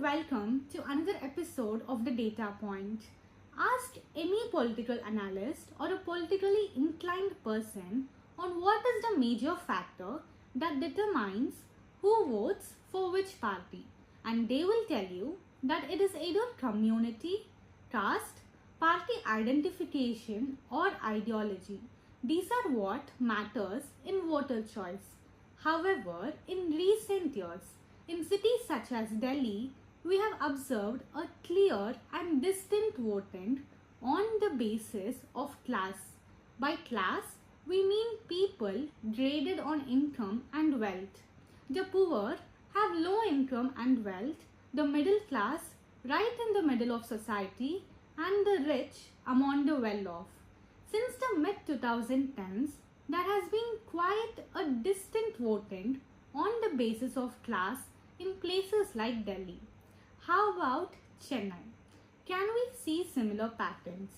and welcome to another episode of The Data Point. Ask any political analyst or a politically inclined person on what is the major factor that determines who votes for which party, and they will tell you that it is either community, caste, party identification, or ideology. These are what matters in voter choice. However, in recent years, in cities such as Delhi, we have observed a clear and distinct voting on the basis of class. By class, we mean people graded on income and wealth. The poor have low income and wealth, the middle class right in the middle of society, and the rich among the well-off. Since the mid-2010s, there has been quite a distinct voting on the basis of class in places like Delhi. How about Chennai? Can we see similar patterns?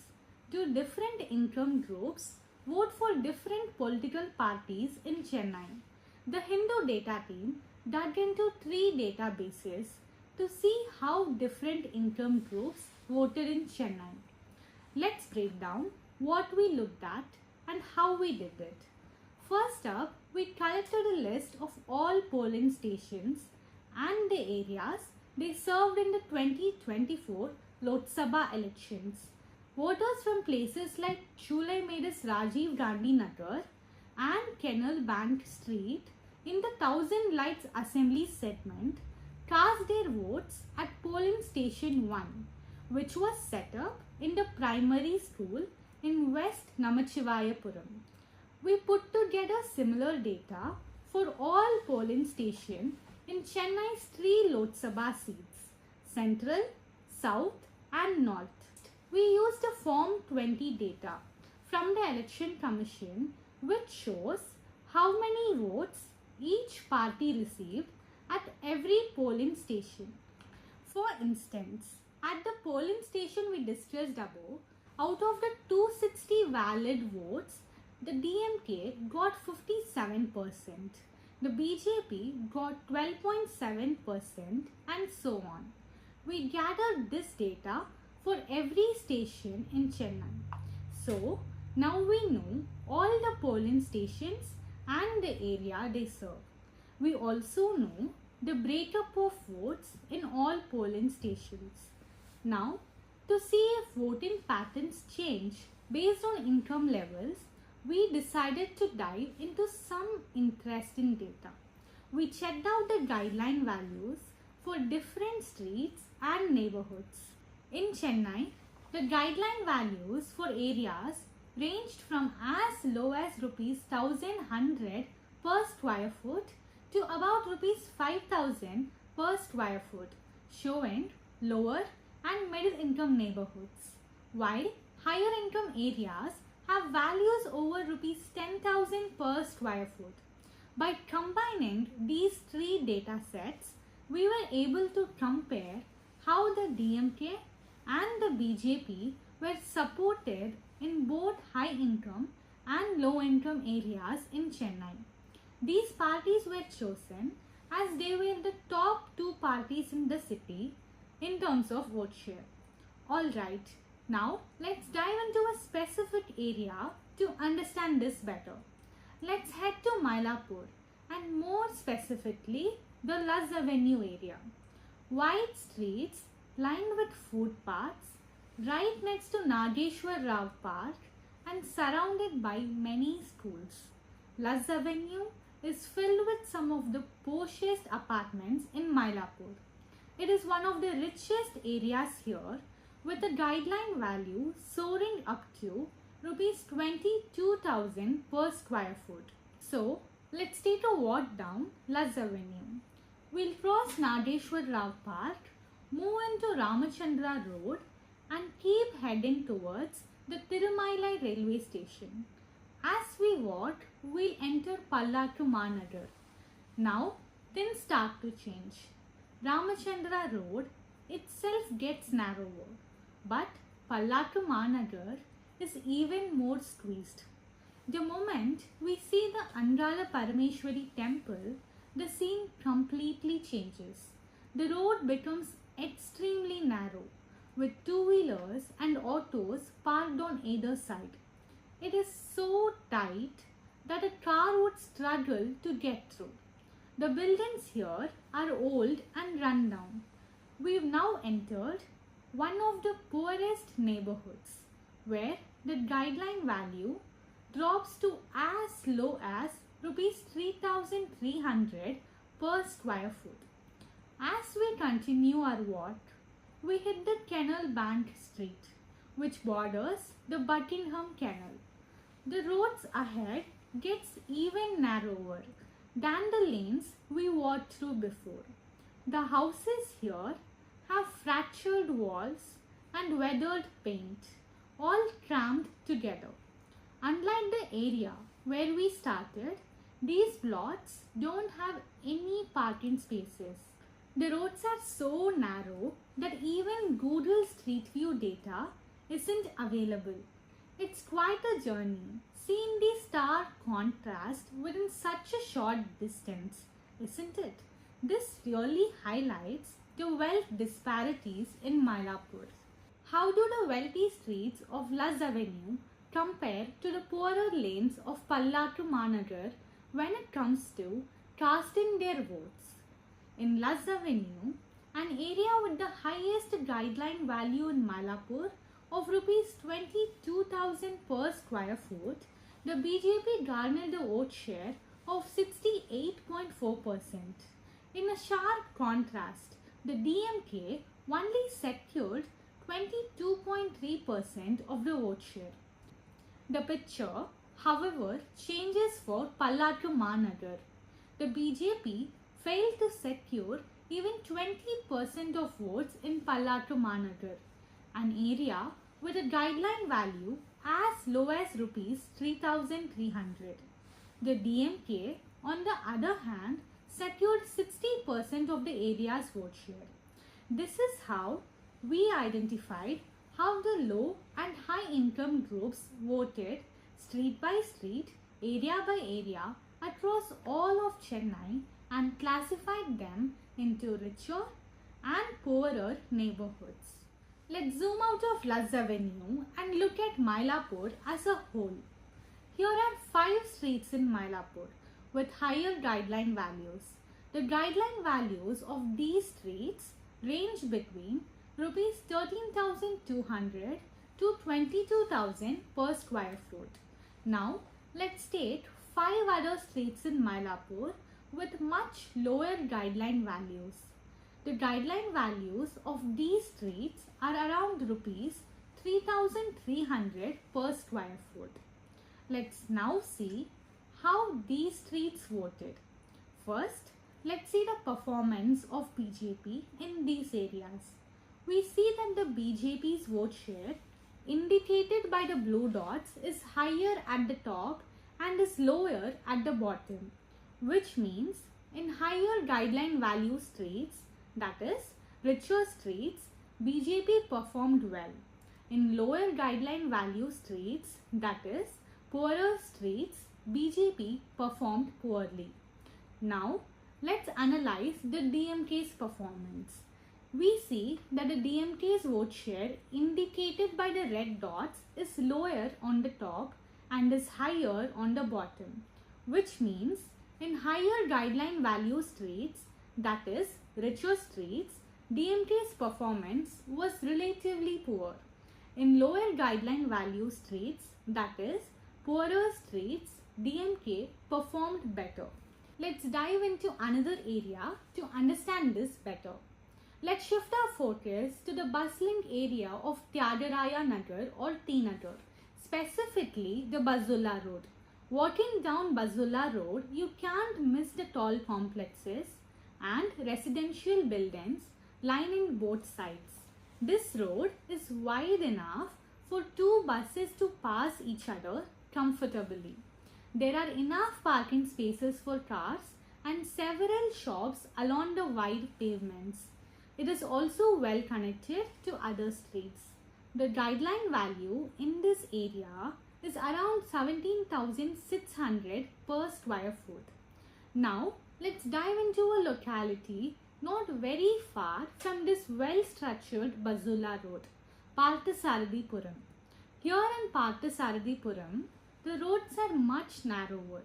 Do different income groups vote for different political parties in Chennai? The Hindu data team dug into 3 databases to see how different income groups voted in Chennai. Let's break down what we looked at and how we did it. First up, we collected a list of all polling stations and the areas they served in the 2024 Lok Sabha elections. Voters from places like Chulai Medas Rajiv Gandhi Nagar and Canal Bank Street in the Thousand Lights Assembly segment cast their votes at polling station 1, which was set up in the primary school in West Namachivayapuram. We put together similar data for all polling stations in Chennai's 3 Lok Sabha seats, Central, South and North. We used the Form 20 data from the Election Commission, which shows how many votes each party received at every polling station. For instance, at the polling station we discussed above, out of the 260 valid votes, the DMK got 57%. The BJP got 12.7% and so on. We gathered this data for every station in Chennai. So now we know all the polling stations and the area they serve. We also know the breakup of votes in all polling stations. Now, to see if voting patterns change based on income levels, we decided to dive into some interesting data. We checked out the guideline values for different streets and neighborhoods. In Chennai, the guideline values for areas ranged from as low as rupees 1,100 per square foot to about rupees 5,000 per square foot, showing lower and middle income neighborhoods, while higher income areas have values over rupees 10,000 per square foot. By combining these 3 data sets, we were able to compare how the DMK and the BJP were supported in both high income and low income areas in Chennai. These parties were chosen as they were the top 2 parties in the city in terms of vote share. Alright, now let's dive into a specific area to understand this better. Let's head to Mylapore and more specifically the Luz Avenue area. Wide streets lined with footpaths right next to Nageshwar Rao Park and surrounded by many schools. Luz Avenue is filled with some of the poshest apartments in Mylapore. It is one of the richest areas here, with a guideline value soaring up to rupees 22,000 per square foot. So, let's take a walk down Luz Avenue. We'll cross Nageshwar Rao Park, move into Ramachandra Road and keep heading towards the Tirumailai railway station. As we walk, we'll enter Pallakku Managar. Now, things start to change. Ramachandra Road itself gets narrower, but Pallakku Managar is even more squeezed. The moment we see the Angala Parameshwari temple, the scene completely changes. The road becomes extremely narrow, with two-wheelers and autos parked on either side. It is so tight that a car would struggle to get through. The buildings here are old and run down. We've now entered one of the poorest neighborhoods where the guideline value drops to as low as rupees 3,300 per square foot. As we continue our walk, we hit the Canal Bank Street, which borders the Buckingham Canal. The roads ahead gets even narrower than the lanes we walked through before. The houses here have fractured walls and weathered paint, all crammed together. Unlike the area where we started, these plots don't have any parking spaces. The roads are so narrow that even Google Street View data isn't available. It's quite a journey, seeing the stark contrast within such a short distance, isn't it? This really highlights the wealth disparities in Mylapore. How do the wealthy streets of Luz Avenue compare to the poorer lanes of Pallakku Managar when it comes to casting their votes? In Luz Avenue, an area with the highest guideline value in Mylapore of rupees 22,000 per square foot, the BJP garnered a vote share of 68.4%. In a sharp contrast, the DMK only secured 22.3% of the vote share. The picture, however, changes for Pallakku Managar. The BJP failed to secure even 20% of votes in Pallakku Managar, an area with a guideline value as low as rupees 3,300. The DMK, on the other hand, secured 60% of the area's vote share. This is how we identified how the low and high income groups voted street by street, area by area across all of Chennai and classified them into richer and poorer neighborhoods. Let's zoom out of Luz Avenue and look at Mylapore as a whole. Here are 5 streets in Mylapore with higher guideline values. The guideline values of these streets range between rupees 13,200 to 22,000 per square foot. Now, let's take 5 other streets in Mylapore with much lower guideline values. The guideline values of these streets are around rupees 3,300 per square foot. Let's now see how these streets voted. First, let's see the performance of BJP in these areas. We see that the BJP's vote share, indicated by the blue dots, is higher at the top and is lower at the bottom, which means in higher guideline value streets, that is, richer streets, BJP performed well. In lower guideline value streets, that is, poorer streets, BJP performed poorly. Now, let's analyze the DMK's performance. We see that the DMK's vote share, indicated by the red dots, is lower on the top and is higher on the bottom, which means in higher guideline value streets, that is, richer streets, DMK's performance was relatively poor. In lower guideline value streets, that is, poorer streets, DMK performed better. Let's dive into another area to understand this better. Let's shift our focus to the bustling area of Tyagaraya Nagar or T Nagar, specifically the Bazulla Road. Walking down Bazulla Road, you can't miss the tall complexes and residential buildings lining both sides. This road is wide enough for 2 buses to pass each other comfortably. There are enough parking spaces for cars and several shops along the wide pavements. It is also well connected to other streets. The guideline value in this area is around 17,600 per square foot. Now, let's dive into a locality not very far from this well-structured Basula Road, Parthasarathypuram. Here in Parthasarathypuram, the roads are much narrower.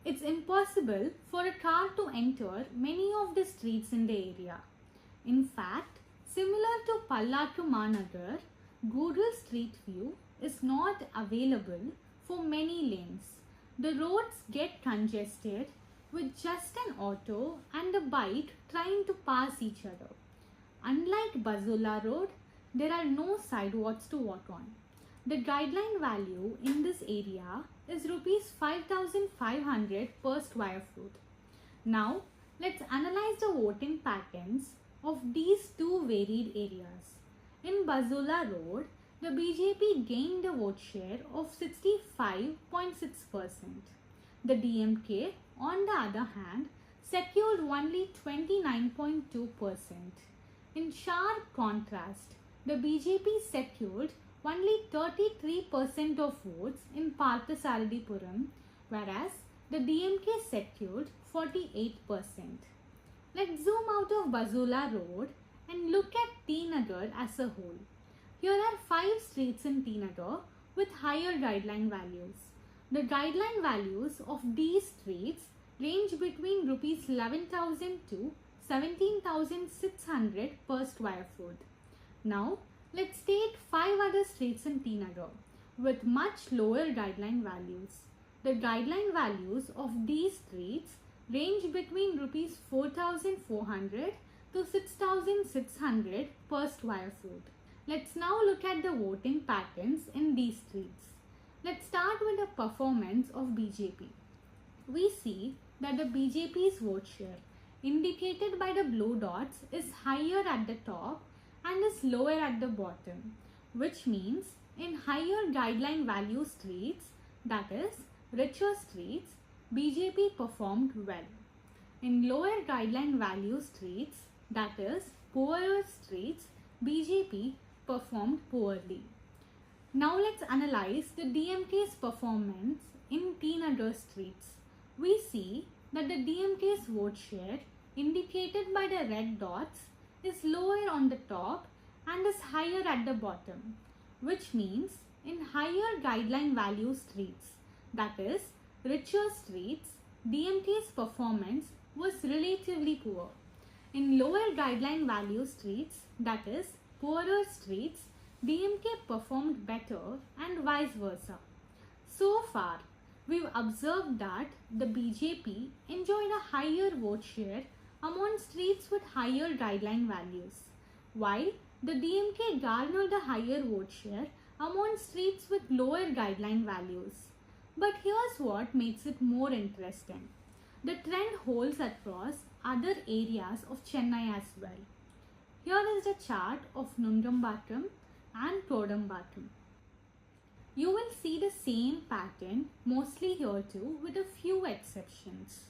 It's impossible for a car to enter many of the streets in the area. In fact, similar to Pallakku Managar, Google Street View is not available for many lanes. The roads get congested with just an auto and a bike trying to pass each other. Unlike Basula Road, there are no sidewalks to walk on. The guideline value in this area is Rs 5,500 per square foot. Now, let's analyze the voting patterns of these two varied areas. In Basula Road, the BJP gained a vote share of 65.6%. The DMK, on the other hand, secured only 29.2%. In sharp contrast, the BJP secured only 33% of votes in Parthasarathypuram, whereas the DMK secured 48%. Let's zoom out of Basula Road and look at T Nagar as a whole. Here are 5 streets in T Nagar with higher guideline values. The guideline values of these streets range between Rs 11,000 to 17,600 per square foot. Now, let's take 5 other streets in T Nagar with much lower guideline values. The guideline values of these streets range between Rs 4,400 to 6,600 per square foot. Let's now look at the voting patterns in these streets. Let's start with the performance of BJP. We see that the BJP's vote share, indicated by the blue dots, is higher at the top and is lower at the bottom, which means in higher guideline value streets, that is richer streets, BJP performed well. In lower guideline value streets, that is poorer streets, BJP performed poorly. Now let's analyze the DMK's performance in T Nagar streets. We see that the DMK's vote share, indicated by the red dots, is lower on the top and is higher at the bottom, which means in higher guideline value streets, that is richer streets, DMK's performance was relatively poor. In lower guideline value streets, that is poorer streets, DMK performed better and vice versa. So far, we've observed that the BJP enjoyed a higher vote share among streets with higher guideline values, while the DMK garnered a higher vote share among streets with lower guideline values. But here's what makes it more interesting. The trend holds across other areas of Chennai as well. Here is the chart of Nungambattam and Kodambattam. You will see the same pattern mostly here too, with a few exceptions.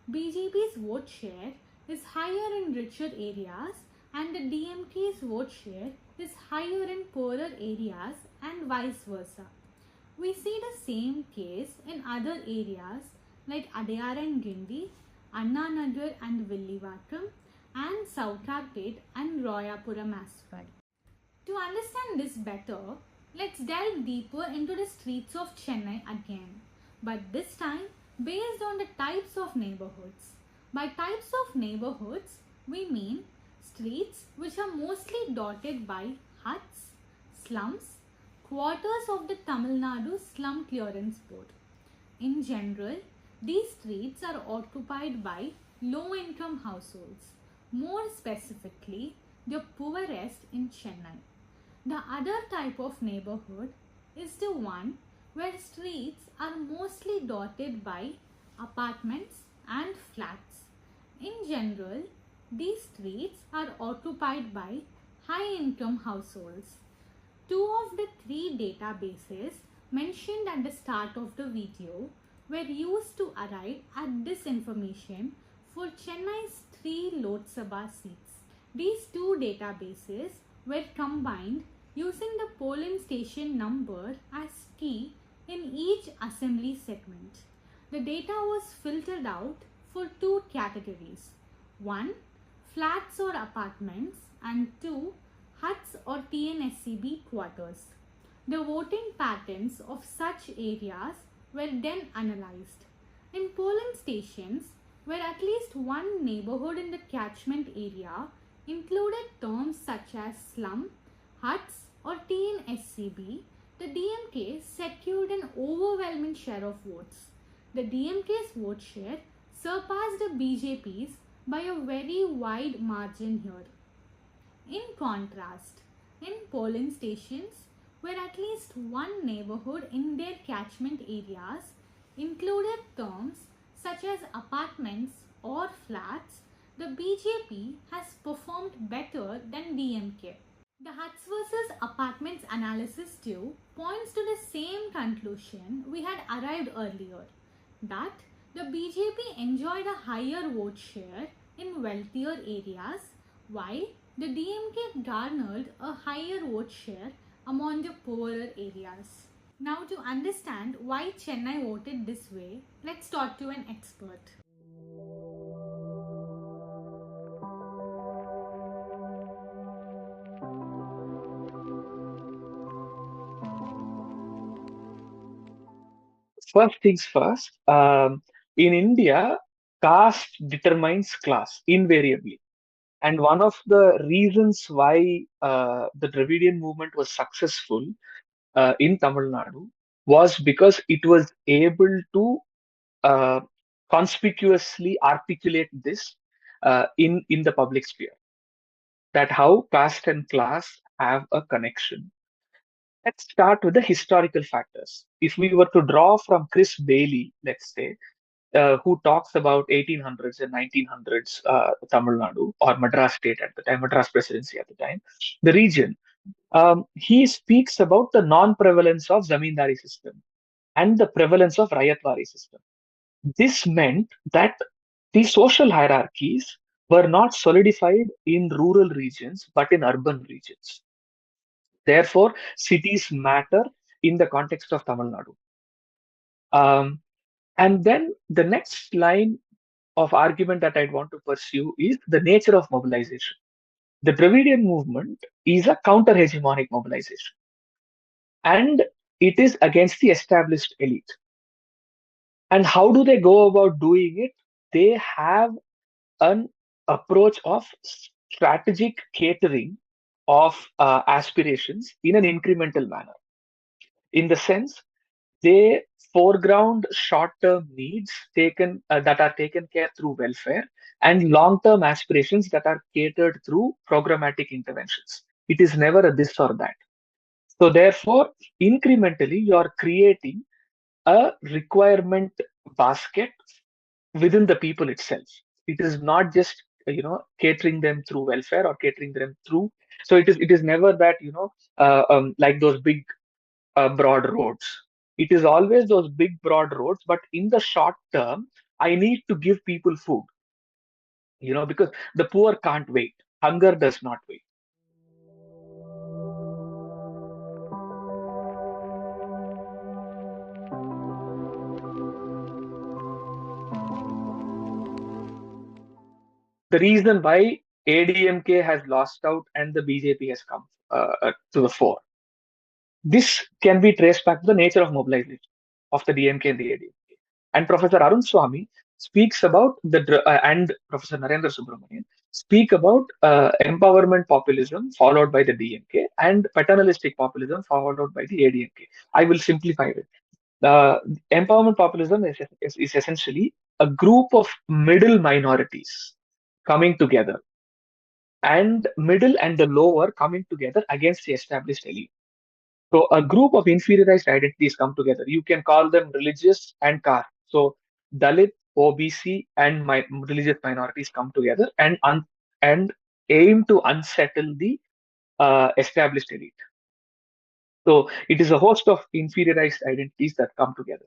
BJP's vote share is higher in richer areas and the DMK's vote share is higher in poorer areas and vice versa. We see the same case in other areas like Adayar and Gindi, Anna Nagar and Villivakkam, and Southampton and Royapuram as well. To understand this better, let's delve deeper into the streets of Chennai again, but this time based on the types of neighborhoods. By types of neighborhoods, we mean streets which are mostly dotted by huts, slums, quarters of the Tamil Nadu Slum Clearance Board. In general, these streets are occupied by low-income households, more specifically the poorest in Chennai. The other type of neighborhood is the one where streets are mostly dotted by apartments and flats. In general, these streets are occupied by high-income households. 2 of the 3 databases mentioned at the start of the video were used to arrive at this information for Chennai's 3 Lok Sabha seats. These 2 databases were combined using the polling station number as key in each assembly segment. The data was filtered out for 2 categories. 1. Flats or apartments, and 2. Huts or TNSCB quarters. The voting patterns of such areas were then analysed. In polling stations, where at least one neighbourhood in the catchment area included terms such as slum, huts, or TNSCB, the DMK secured an overwhelming share of votes. The DMK's vote share surpassed the BJP's by a very wide margin here. In contrast, in polling stations where at least one neighbourhood in their catchment areas included terms such as apartments or flats, the BJP has performed better than DMK. The huts versus apartments analysis too points to the same conclusion we had arrived earlier, that the BJP enjoyed a higher vote share in wealthier areas while the DMK garnered a higher vote share among the poorer areas. Now, to understand why Chennai voted this way, let's talk to an expert. First things first, in India, caste determines class invariably. And one of the reasons why the Dravidian movement was successful in Tamil Nadu was because it was able to uh, conspicuously articulate this in the public sphere. That how caste and class have a connection. Let's start with the historical factors. If we were to draw from Chris Bailey, let's say, who talks about 1800s and 1900s Tamil Nadu or Madras state at the time, Madras presidency at the time, the region. He speaks about the non-prevalence of zamindari system and the prevalence of rayatwari system. This meant that the social hierarchies were not solidified in rural regions but in urban regions. Therefore, cities matter in the context of Tamil Nadu. Um, and then the next line of argument that I'd want to pursue is the nature of mobilization. The Dravidian movement is a counter hegemonic mobilization, and it is against the established elite. And how do they go about doing it? They have an approach of strategic catering of aspirations in an incremental manner. In the sense, they foreground short-term needs taken that are taken care through welfare and long-term aspirations that are catered through programmatic interventions. It is never a this or that. So therefore, incrementally, you are creating a requirement basket within the people itself. It is not just catering them through welfare or catering them through. So it is never that like those big broad roads. It is always those big broad roads, but in the short term, I need to give people food, because the poor can't wait. Hunger does not wait. The reason why ADMK has lost out and the BJP has come to the fore. This can be traced back to the nature of mobilization of the DMK and the ADMK. And Professor Arun Swamy speaks about and Professor Narendra Subramanian speak about empowerment populism followed by the DMK and paternalistic populism followed by the ADMK. I will simplify it. Empowerment populism is essentially a group of middle minorities coming together, and middle and the lower coming together against the established elite. So a group of inferiorized identities come together. You can call them religious and caste. So Dalit, OBC, and religious minorities come together and aim to unsettle the established elite. So it is a host of inferiorized identities that come together,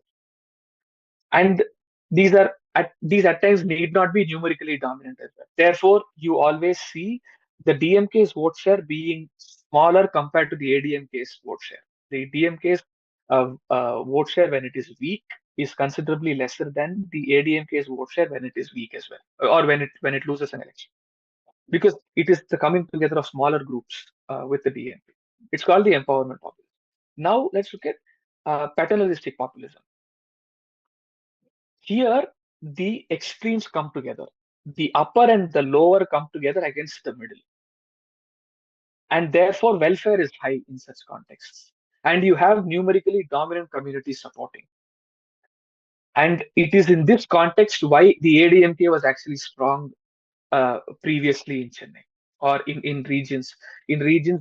and these at times need not be numerically dominant as well. Therefore, you always see the DMK's vote share being smaller compared to the ADMK's vote share. The DMK's vote share when it is weak is considerably lesser than the ADMK's vote share when it is weak as well, or when it loses an election. because it is the coming together of smaller groups with the DMK. It's called the empowerment populism. Now let's look at paternalistic populism. Here, the extremes come together. The upper and the lower come together against the middle. And therefore, welfare is high in such contexts. And you have numerically dominant communities supporting. And it is in this context why the ADMK was actually strong previously in Chennai or in regions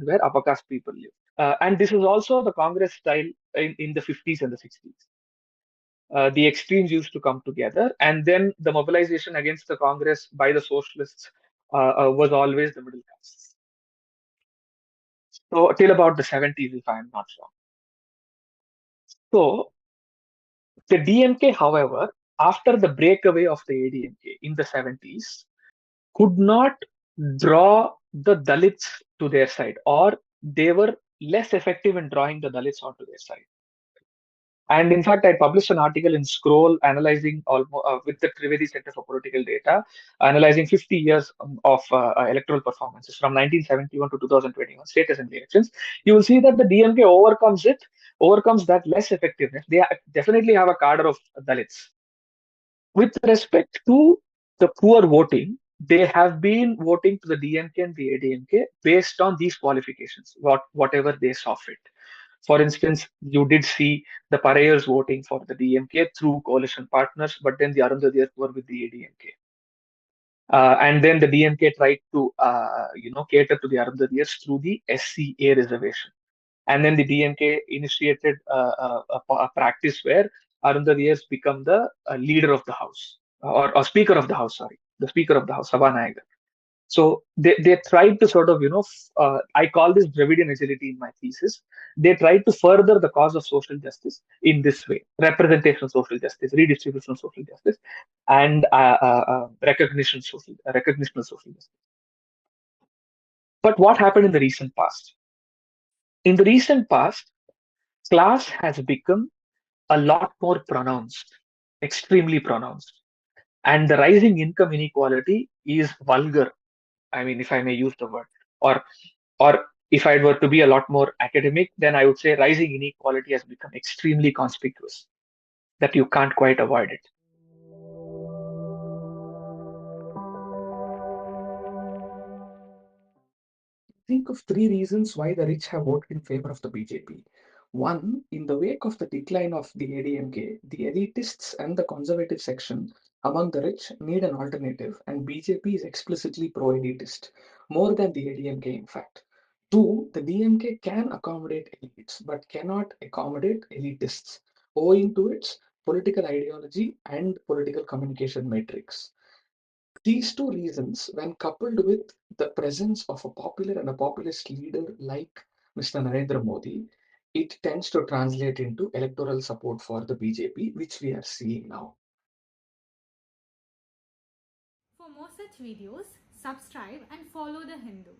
where upper caste people live. And this is also the Congress style in the 50s and the 60s. The extremes used to come together, and then the mobilization against the Congress by the socialists was always the middle castes. So till about the 70s, if I am not wrong. So the DMK, however, after the breakaway of the ADMK in the 70s, could not draw the Dalits to their side, or they were less effective in drawing the Dalits onto their side. And in fact, I published an article in Scroll analyzing with the Trivedi Center for Political Data, analyzing 50 years of electoral performances from 1971 to 2021 state assembly elections. You will see that the DMK overcomes that less effectiveness. They definitely have a cadre of Dalits. With respect to the poor voting, they have been voting to the DMK and the ADMK based on these qualifications, whatever they saw fit. For instance, you did see the Parayers voting for the DMK through coalition partners, but then the Arundhatiers were with the ADMK. And then the DMK tried to, cater to the Arundhatiers through the SCA reservation. And then the DMK initiated a practice where Arundhatiers become the leader of the house, or speaker of the house, sorry, the speaker of the house, Sabhanayagar. So they tried to sort of, I call this Dravidian agility in my thesis. They tried to further the cause of social justice in this way: representation of social justice, redistribution of social justice, and recognition of social justice. But what happened in the recent past? In the recent past, class has become a lot more pronounced, extremely pronounced, and the rising income inequality is vulgar. I mean, if I may use the word, or or if I were to be a lot more academic, then I would say rising inequality has become extremely conspicuous, that you can't quite avoid it. Think of three reasons why the rich have voted in favor of the BJP. One, in the wake of the decline of the ADMK, the elitists and the conservative section among the rich need an alternative, and BJP is explicitly pro-elitist, more than the ADMK in fact. Two, the DMK can accommodate elites but cannot accommodate elitists, owing to its political ideology and political communication matrix. These two reasons, when coupled with the presence of a popular and a populist leader like Mr. Narendra Modi, it tends to translate into electoral support for the BJP, which we are seeing now. For more such videos, subscribe and follow The Hindu.